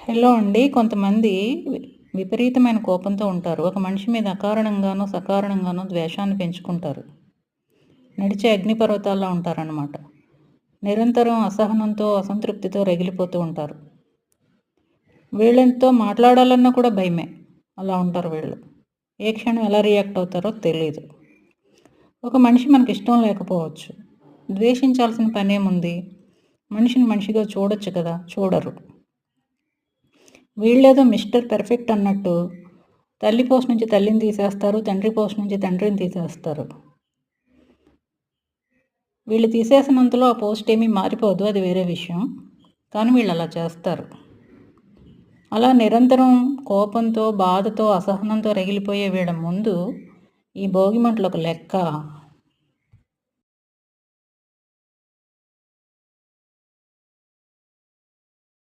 Hello అండి. కొంతమంది విపరీతమైన కోపంతో ఉంటారు. ఒక మనిషి మీద అకారణంగానో, సకారణంగానో ద్వేషాన్ని పెంచుకుంటారు. నడిచే అగ్నిపర్వతాల్లో ఉంటారనమాట. నిరంతరం అసహనంతో, అసంతృప్తితో రగిలిపోతూ ఉంటారు. వీళ్ళతో మాట్లాడాలన్నా కూడా భయమే. అలా ఉంటారు వీళ్ళు. ఏ క్షణం ఎలా రియాక్ట్ అవుతారో తెలీదు. ఒక మనిషి మనకిష్టం లేకపోవచ్చు. ద్వేషించాల్సిన పనేముంది? మనిషిని మనిషిగా చూడొచ్చు కదా! చూడరు. వీళ్ళేదో మిస్టర్ పర్ఫెక్ట్ అన్నట్టు తల్లి పోస్ట్ నుంచి తల్లిని తీసేస్తారు, తండ్రి పోస్ట్ నుంచి తండ్రిని తీసేస్తారు. వీళ్ళు తీసేసినంతలో ఆ పోస్ట్ ఏమీ మారిపోదు, అది వేరే విషయం. కానీ వీళ్ళు అలా చేస్తారు. అలా నిరంతరం కోపంతో, బాధతో, అసహనంతో రగిలిపోయే వీళ్ళ ముందు ఈ భోగిమంటలు ఒక లెక్క.